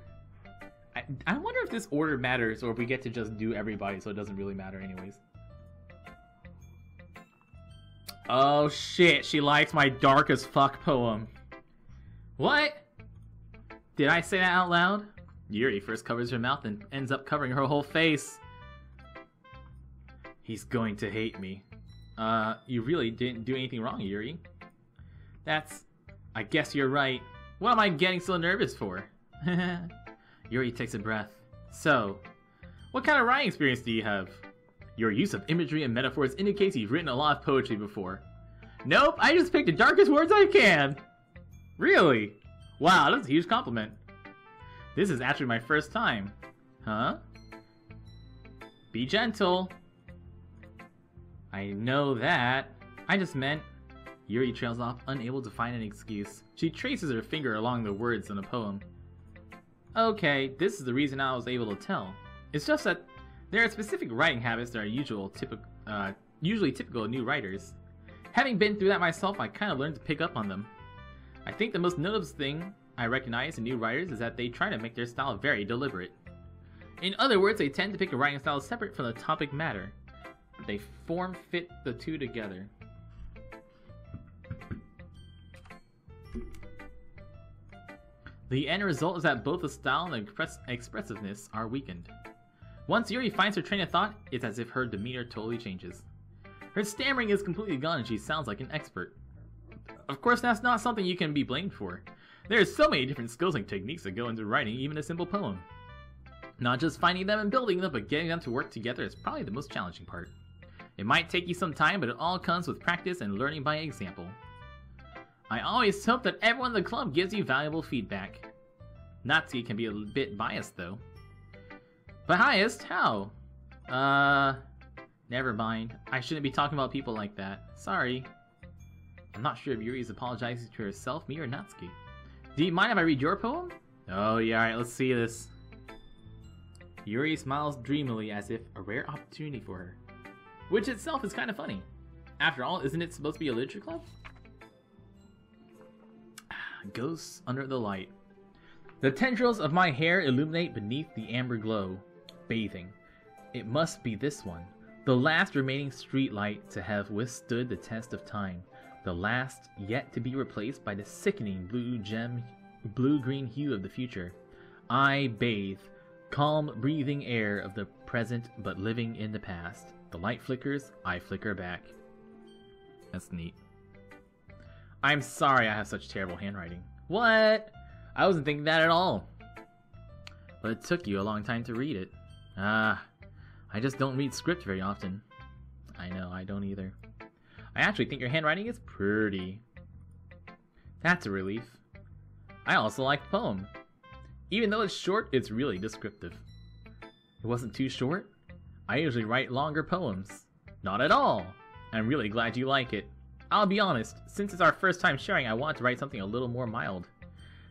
I wonder if this order matters, or if we get to just do everybody, so it doesn't really matter anyways. Oh shit, she likes my dark as fuck poem. What? Did I say that out loud? Yuri first covers her mouth and ends up covering her whole face. He's going to hate me. You really didn't do anything wrong, Yuri. I guess you're right. What am I getting so nervous for? Yuri takes a breath. So, what kind of writing experience do you have? Your use of imagery and metaphors indicates you've written a lot of poetry before. Nope, I just picked the darkest words I can. Really? Wow, that's a huge compliment. This is actually my first time. Huh? Be gentle. I know that. I just meant... Yuri trails off, unable to find an excuse. She traces her finger along the words in the poem. Okay, this is the reason I was able to tell. It's just that there are specific writing habits that are usually typical of new writers. Having been through that myself, I kind of learned to pick up on them. I think the most notable thing I recognize in new writers is that they try to make their style very deliberate. In other words, they tend to pick a writing style separate from the topic matter. They form-fit the two together. The end result is that both the style and the expressiveness are weakened. Once Yuri finds her train of thought, it's as if her demeanor totally changes. Her stammering is completely gone and she sounds like an expert. Of course, that's not something you can be blamed for. There are so many different skills and techniques that go into writing even a simple poem. Not just finding them and building them, but getting them to work together is probably the most challenging part. It might take you some time, but it all comes with practice and learning by example. I always hope that everyone in the club gives you valuable feedback. Natsuki can be a bit biased though. Biased? How? Never mind. I shouldn't be talking about people like that. Sorry. I'm not sure if Yuri is apologizing to herself, me, or Natsuki. Do you mind if I read your poem? Oh yeah, alright, let's see this. Yuri smiles dreamily as if a rare opportunity for her. Which itself is kind of funny. After all, isn't it supposed to be a literature club? Ghosts under the light. The tendrils of my hair illuminate beneath the amber glow. Bathing. It must be this one. The last remaining street light to have withstood the test of time. The last yet to be replaced by the sickening blue-green hue of the future. I bathe. Calm, breathing air of the present but living in the past. The light flickers, I flicker back. That's neat. I'm sorry I have such terrible handwriting. What? I wasn't thinking that at all. But it took you a long time to read it. I just don't read script very often. I know, I don't either. I actually think your handwriting is pretty. That's a relief. I also like the poem. Even though it's short, it's really descriptive. It wasn't too short? I usually write longer poems. Not at all. I'm really glad you like it. I'll be honest, since it's our first time sharing, I want to write something a little more mild.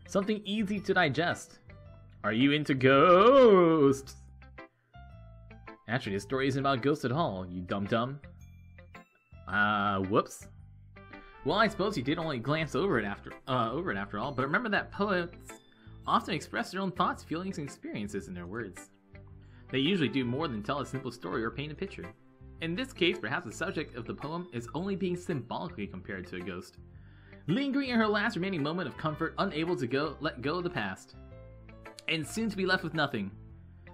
Something easy to digest. Are you into ghosts? Actually, this story isn't about ghosts at all, you dum-dum. Whoops. Well, I suppose you did only glance over it after all, but remember that poets often express their own thoughts, feelings, and experiences in their words. They usually do more than tell a simple story or paint a picture. In this case, perhaps the subject of the poem is only being symbolically compared to a ghost. Lingering in her last remaining moment of comfort, unable to let go of the past. And soon to be left with nothing.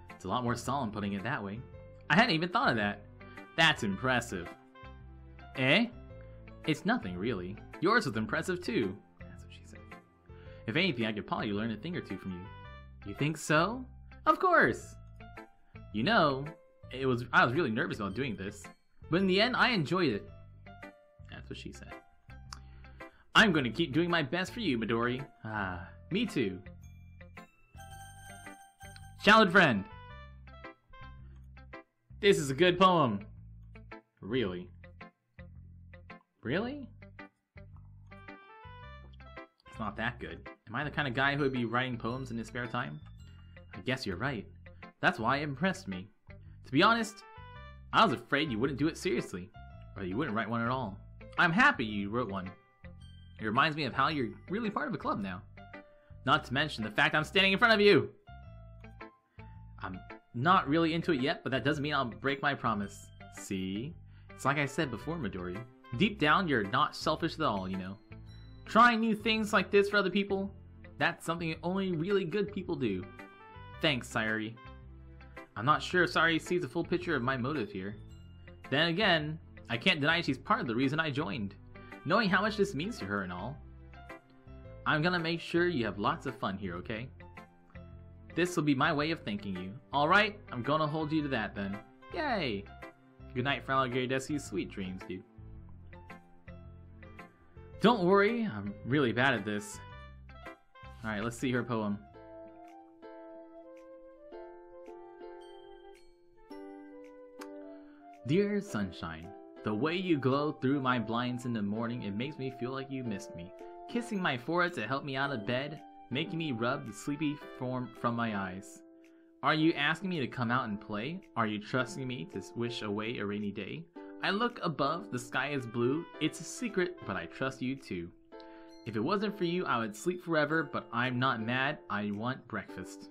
It's a lot more solemn putting it that way. I hadn't even thought of that. That's impressive. Eh? It's nothing, really. Yours was impressive, too. That's what she said. If anything, I could probably learn a thing or two from you. You think so? Of course! You know, I was really nervous about doing this. But in the end, I enjoyed it. That's what she said. I'm going to keep doing my best for you, Midori. Me too. Childhood friend. This is a good poem. Really? Really? It's not that good. Am I the kind of guy who would be writing poems in his spare time? I guess you're right. That's why it impressed me. To be honest, I was afraid you wouldn't do it seriously, or you wouldn't write one at all. I'm happy you wrote one. It reminds me of how you're really part of a club now. Not to mention the fact I'm standing in front of you. I'm not really into it yet, but that doesn't mean I'll break my promise. See? It's like I said before, Midori. Deep down, you're not selfish at all, you know. Trying new things like this for other people, that's something only really good people do. Thanks, Sayuri. I'm not sure if Sayuri sees the full picture of my motive here. Then again, I can't deny she's part of the reason I joined. Knowing how much this means to her and all. I'm gonna make sure you have lots of fun here, okay? This will be my way of thanking you. Alright, I'm gonna hold you to that then. Yay! Good night, Friend Alligator. Sweet dreams, dude. Don't worry, I'm really bad at this. Alright, let's see her poem. Dear sunshine, the way you glow through my blinds in the morning, it makes me feel like you missed me. Kissing my forehead to help me out of bed, making me rub the sleepy form from my eyes. Are you asking me to come out and play? Are you trusting me to wish away a rainy day? I look above, the sky is blue. It's a secret, but I trust you too. If it wasn't for you, I would sleep forever, but I'm not mad. I want breakfast.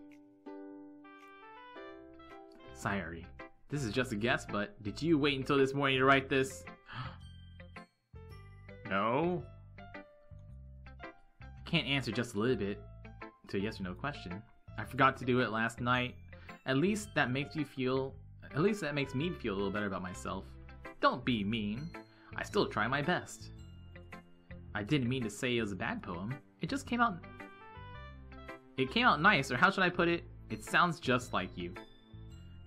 Sayuri, this is just a guess, but did you wait until this morning to write this? No? Can't answer just a little bit to a yes or no question. I forgot to do it last night. At least that makes me feel a little better about myself. Don't be mean. I still try my best. I didn't mean to say it was a bad poem. It just came out... It came out nice, or how should I put it? It sounds just like you.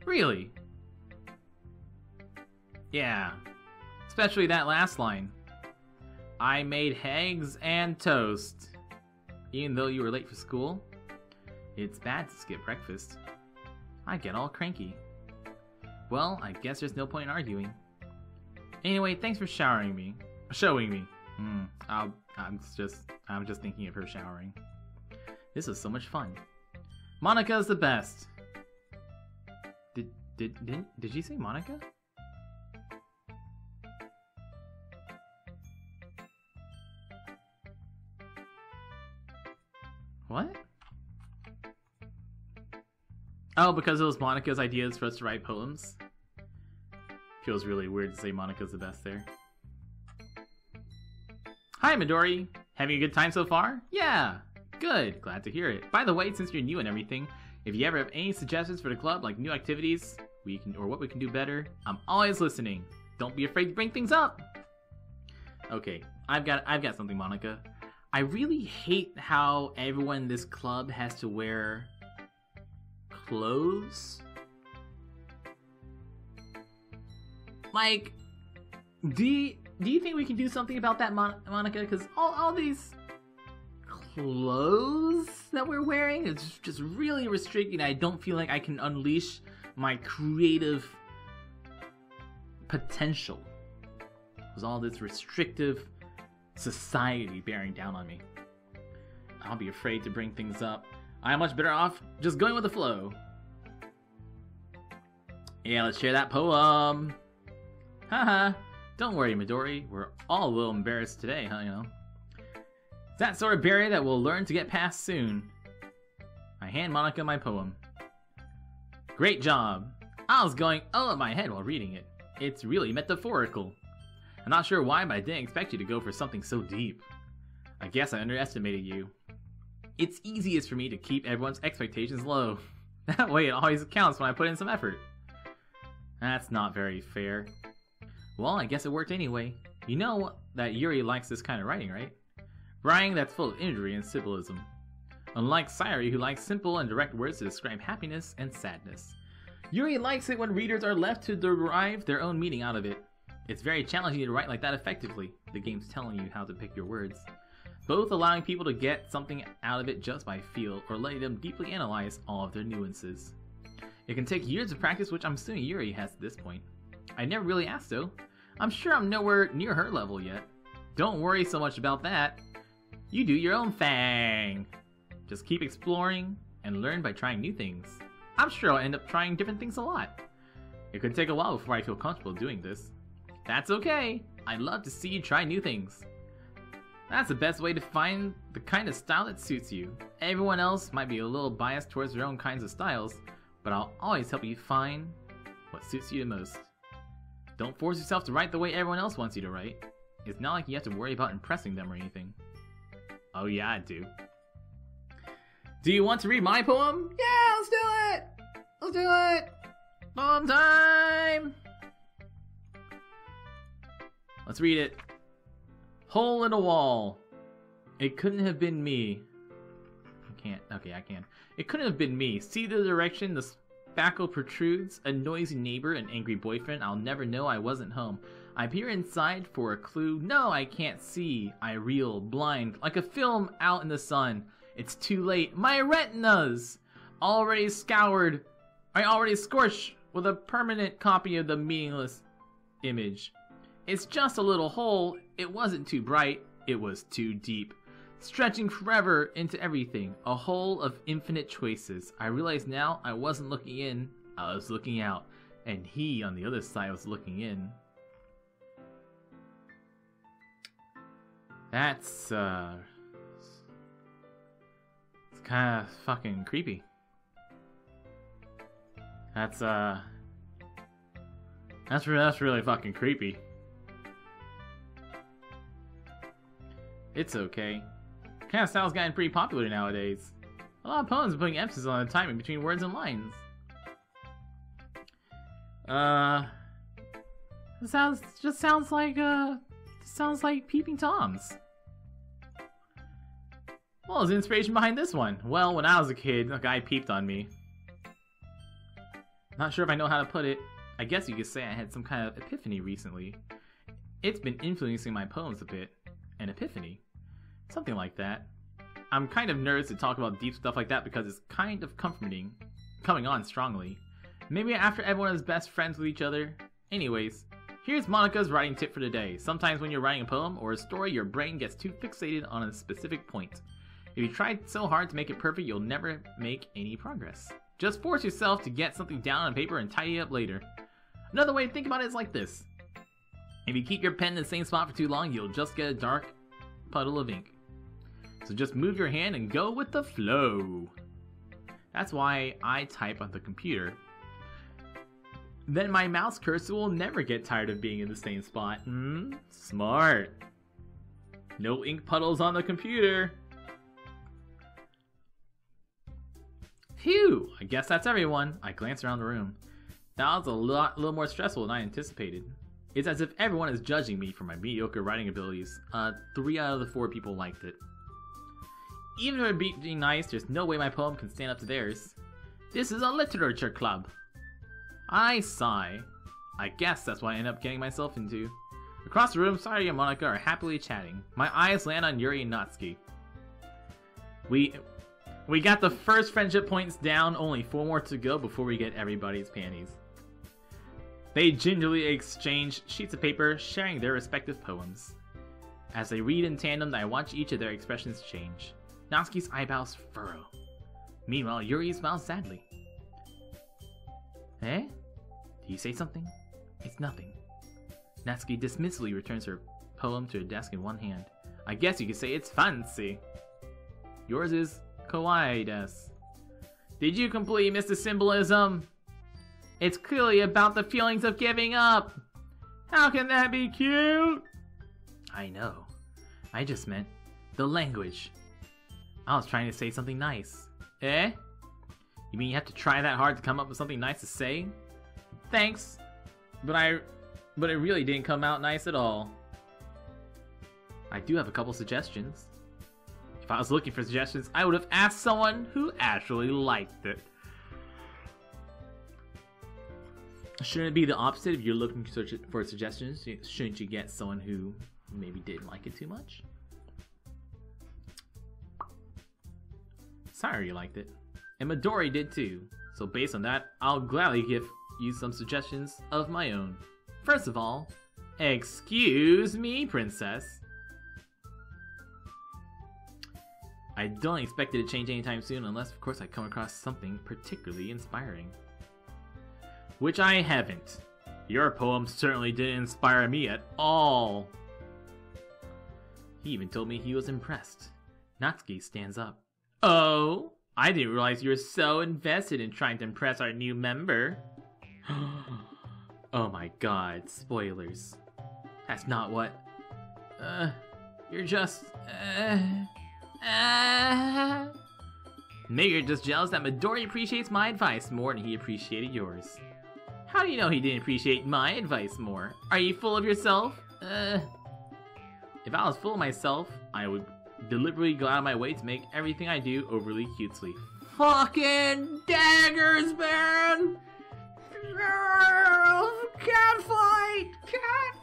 Really? Yeah. Especially that last line. I made eggs and toast. Even though you were late for school. It's bad to skip breakfast. I get all cranky. Well, I guess there's no point in arguing. Anyway, thanks for showing me. I'm just thinking of her showering. This is so much fun. Monica's the best. Did she say Monica? What? Oh, because it was Monika's ideas for us to write poems? Feels really weird to say Monika's the best there. Hi, Midori. Having a good time so far? Yeah. Good. Glad to hear it. By the way, since you're new and everything, if you ever have any suggestions for the club, like new activities, or what we can do better, I'm always listening. Don't be afraid to bring things up. Okay, I've got something, Monika. I really hate how everyone in this club has to wear clothes. Like, do you think we can do something about that, Monika? Because all these clothes that we're wearing is just really restricting. I don't feel like I can unleash my creative potential. With all this restrictive society bearing down on me. I'll be afraid to bring things up. I'm much better off just going with the flow. Yeah, let's share that poem. Haha. Don't worry, Midori. We're all a little embarrassed today, huh, you know? It's that sort of barrier that we'll learn to get past soon. I hand Monika my poem. Great job. I was going all in my head while reading it. It's really metaphorical. I'm not sure why, but I didn't expect you to go for something so deep. I guess I underestimated you. It's easiest for me to keep everyone's expectations low. That way it always counts when I put in some effort. That's not very fair. Well, I guess it worked anyway. You know that Yuri likes this kind of writing, right? Writing that's full of imagery and symbolism. Unlike Sayuri, who likes simple and direct words to describe happiness and sadness. Yuri likes it when readers are left to derive their own meaning out of it. It's very challenging to write like that effectively. The game's telling you how to pick your words. Both allowing people to get something out of it just by feel, or letting them deeply analyze all of their nuances. It can take years of practice, which I'm assuming Yuri has at this point. I never really asked though. I'm sure I'm nowhere near her level yet. Don't worry so much about that. You do your own thing. Just keep exploring and learn by trying new things. I'm sure I'll end up trying different things a lot. It could take a while before I feel comfortable doing this. That's okay. I'd love to see you try new things. That's the best way to find the kind of style that suits you. Everyone else might be a little biased towards their own kinds of styles, but I'll always help you find what suits you the most. Don't force yourself to write the way everyone else wants you to write. It's not like you have to worry about impressing them or anything. Oh yeah, I do. Do you want to read my poem? Yeah, let's do it! Let's do it! Poem time! Let's read it. Hole in a wall. It couldn't have been me. I can't. Okay, I can. It couldn't have been me. See the direction the spackle protrudes? A noisy neighbor, an angry boyfriend. I'll never know I wasn't home. I peer inside for a clue. No, I can't see. I reel, blind, like a film out in the sun. It's too late. My retinas! Already scoured. I already scorched with a permanent copy of the meaningless image. It's just a little hole. It wasn't too bright. It was too deep. Stretching forever into everything. A hole of infinite choices. I realize now I wasn't looking in. I was looking out. And he on the other side was looking in. That's, it's kind of fucking creepy. That's really fucking creepy. It's okay. Kind of style's gotten pretty popular nowadays. A lot of poems are putting emphasis on the timing between words and lines. It sounds like Peeping Toms. What was the inspiration behind this one? Well, when I was a kid, a guy peeped on me. Not sure if I know how to put it. I guess you could say I had some kind of epiphany recently. It's been influencing my poems a bit. An epiphany. Something like that. I'm kind of nervous to talk about deep stuff like that because it's kind of comforting. Coming on strongly. Maybe after everyone is best friends with each other. Anyways, here's Monika's writing tip for today. Sometimes when you're writing a poem or a story, your brain gets too fixated on a specific point. If you try so hard to make it perfect, you'll never make any progress. Just force yourself to get something down on paper and tidy it up later. Another way to think about it is like this. If you keep your pen in the same spot for too long, you'll just get a dark puddle of ink. So just move your hand and go with the flow. That's why I type on the computer. Then my mouse cursor will never get tired of being in the same spot. Smart. No ink puddles on the computer. Phew, I guess that's everyone. I glance around the room. That was a little more stressful than I anticipated. It's as if everyone is judging me for my mediocre writing abilities. 3 out of the 4 people liked it. Even if it being nice, there's no way my poem can stand up to theirs. This is a literature club. I sigh. I guess that's what I end up getting myself into. Across the room, Sayori and Monika are happily chatting. My eyes land on Yuri and Natsuki. We got the first friendship points down, only 4 more to go before we get everybody's panties. They gingerly exchange sheets of paper, sharing their respective poems. As they read in tandem, I watch each of their expressions change. Natsuki's eyebrows furrow. Meanwhile, Yuri smiles sadly. Eh? Did you say something? It's nothing. Natsuki dismissively returns her poem to her desk in one hand. I guess you could say it's fancy. Yours is kawaii-desu. Did you completely miss the symbolism? It's clearly about the feelings of giving up. How can that be cute? I know. I just meant the language. I was trying to say something nice. Eh? You mean you have to try that hard to come up with something nice to say? Thanks. But it really didn't come out nice at all. I do have a couple suggestions. If I was looking for suggestions, I would have asked someone who actually liked it. Shouldn't it be the opposite? If you're looking for suggestions, shouldn't you get someone who maybe didn't like it too much? Sayori liked it. And Midori did too. So based on that, I'll gladly give you some suggestions of my own. First of all, excuse me, princess. I don't expect it to change anytime soon unless, of course, I come across something particularly inspiring. Which I haven't. Your poem certainly didn't inspire me at all. He even told me he was impressed. Natsuki stands up. Oh, I didn't realize you were so invested in trying to impress our new member. Oh my god, spoilers. That's not what... you're just... Maybe you're just jealous that Midori appreciates my advice more than he appreciated yours. How do you know he didn't appreciate my advice more? Are you full of yourself? If I was full of myself, I would deliberately go out of my way to make everything I do overly cutesy. Fucking daggers, man! Cat fight! Cat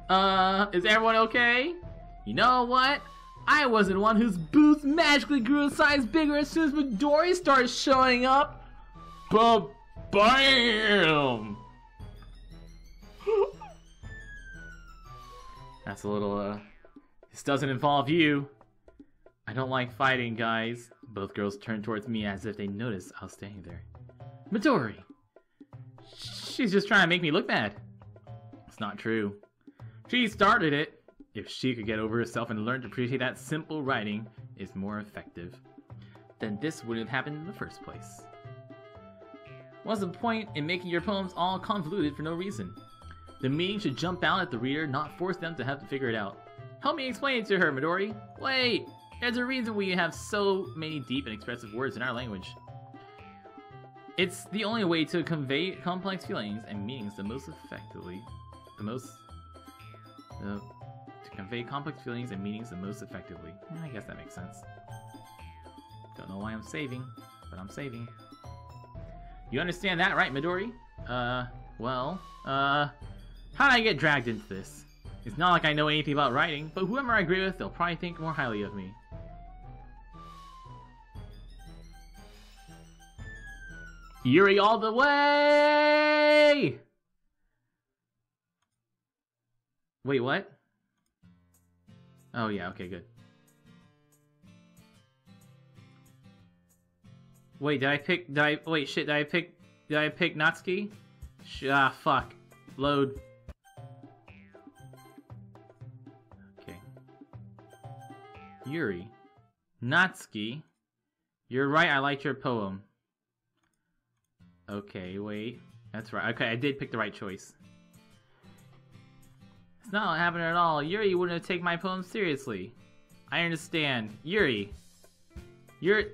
fight! Is everyone okay? You know what? I wasn't one whose boots magically grew a size bigger as soon as Midori started showing up. Bam! That's a little, This doesn't involve you. I don't like fighting, guys. Both girls turned towards me as if they noticed I was standing there. Midori! She's just trying to make me look bad. It's not true. She started it. If she could get over herself and learn to appreciate that simple writing is more effective, then this wouldn't have happened in the first place. What's the point in making your poems all convoluted for no reason? The meaning should jump out at the reader, not force them to have to figure it out. Help me explain it to her, Midori. Wait, there's a reason we have so many deep and expressive words in our language. It's the only way to convey complex feelings and meanings the most effectively. I guess that makes sense. Don't know why I'm saving, but I'm saving. You understand that, right, Midori? How did I get dragged into this? It's not like I know anything about writing, but whoever I agree with, they'll probably think more highly of me. Yuri all the way! Wait, what? Oh yeah, okay, good. Wait, did I pick Natsuki? Fuck. Load. Okay. Yuri. Natsuki, you're right, I liked your poem. Okay, wait. That's right. Okay, I did pick the right choice. It's not what happened at all. Yuri wouldn't have taken my poem seriously. I understand. Yuri, you're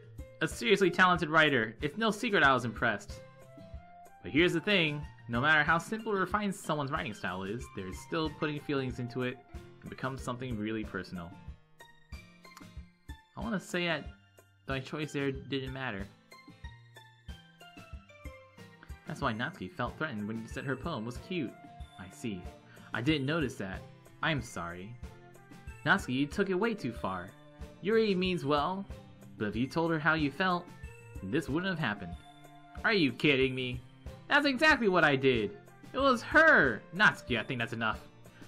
a seriously talented writer. It's no secret I was impressed. But here's the thing. No matter how simple or refined someone's writing style is, there's still putting feelings into it can become something really personal. I want to say that my choice there didn't matter. That's why Natsuki felt threatened when you said her poem was cute. I see. I didn't notice that. I'm sorry. Natsuki, you took it way too far. Yuri means well, but if you told her how you felt, this wouldn't have happened. Are you kidding me? That's exactly what I did. It was her. Natsuki, I think that's enough.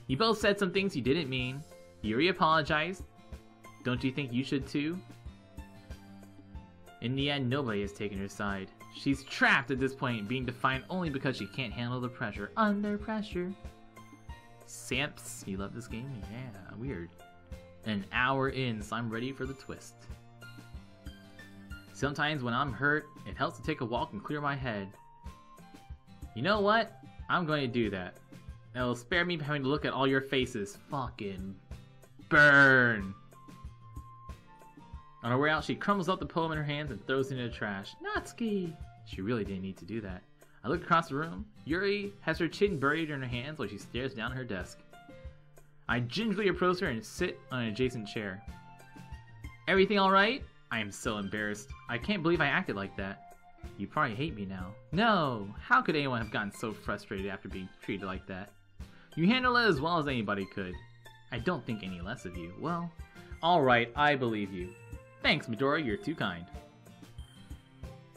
You both said some things you didn't mean. Yuri apologized. Don't you think you should too? In the end, nobody has taken her side. She's trapped at this point, being defiant only because she can't handle the pressure. Under pressure. Samps, you love this game? Yeah, weird. An hour in, so I'm ready for the twist. Sometimes when I'm hurt, it helps to take a walk and clear my head. You know what? I'm going to do that. It'll spare me having to look at all your faces. Fucking burn. On her way out, she crumbles up the poem in her hands and throws it in the trash. Natsuki! She really didn't need to do that. I look across the room. Yuri has her chin buried in her hands while she stares down at her desk. I gingerly approach her and sit on an adjacent chair. Everything alright? I am so embarrassed. I can't believe I acted like that. You probably hate me now. No! How could anyone have gotten so frustrated after being treated like that? You handle it as well as anybody could. I don't think any less of you. Well, alright, I believe you. Thanks, Midori, you're too kind.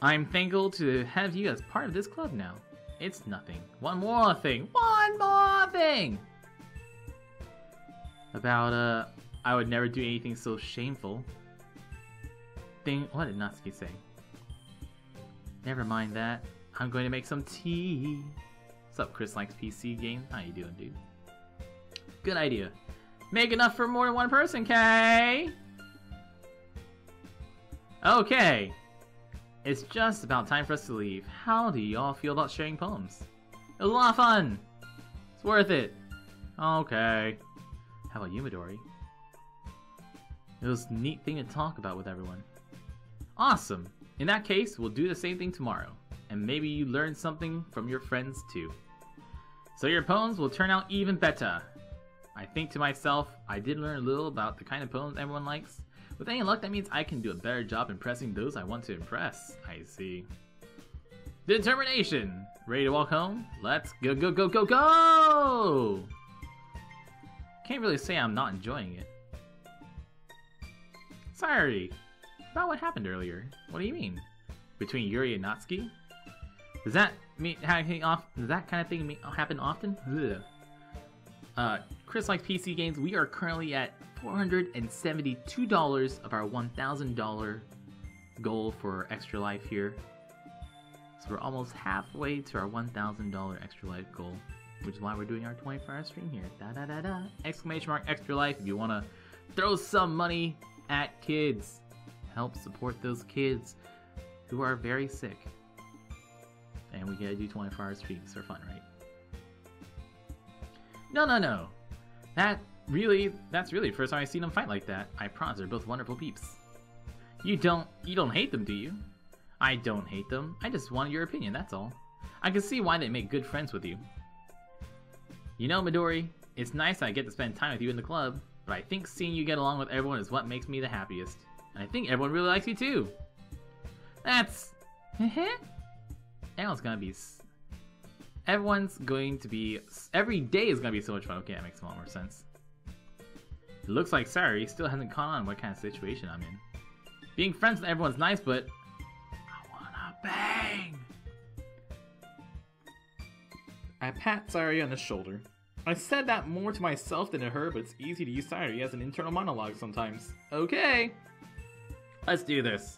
I'm thankful to have you as part of this club now. It's nothing. One more thing! About, I would never do anything so shameful. What did Natsuki say? Never mind that. I'm going to make some tea. What's up, Chris Likes PC Game? How you doing, dude? Good idea. Make enough for more than one person, Kay! Okay. It's just about time for us to leave. How do y'all feel about sharing poems? It was a lot of fun! It's worth it. Okay. How about you, Midori? It was a neat thing to talk about with everyone. Awesome! In that case, we'll do the same thing tomorrow. And maybe you learn something from your friends too. So your poems will turn out even better. I think to myself, I did learn a little about the kind of poems everyone likes. With any luck, that means I can do a better job impressing those I want to impress. I see. Determination! Ready to walk home? Let's go, go, go, go, go! Can't really say I'm not enjoying it. Sorry. About what happened earlier. What do you mean? Between Yuri and Natsuki? Does that mean does that kind of thing happen often? Ugh. Chris Likes PC Games, we are currently at $472 of our $1,000 goal for Extra Life here. So we're almost halfway to our $1,000 Extra Life goal, which is why we're doing our 24-hour stream here. Da da da da! Exclamation mark Extra Life if you want to throw some money at kids. Help support those kids who are very sick. And we gotta do 24-hour streams for fun, right? No. That's really the first time I've seen them fight like that. I promise they're both wonderful peeps. You don't hate them, do you? I don't hate them. I just wanted your opinion, that's all. I can see why they make good friends with you. You know, Midori, it's nice I get to spend time with you in the club, but I think seeing you get along with everyone is what makes me the happiest. And I think everyone really likes you too. That's... Every day is gonna be so much fun. Okay, that makes a lot more sense. It looks like Sari still hasn't caught on what kind of situation I'm in. Being friends with everyone's nice, but I wanna bang! I pat Sari on the shoulder. I said that more to myself than to her, but it's easy to use Sari as an internal monologue sometimes. Okay! Let's do this.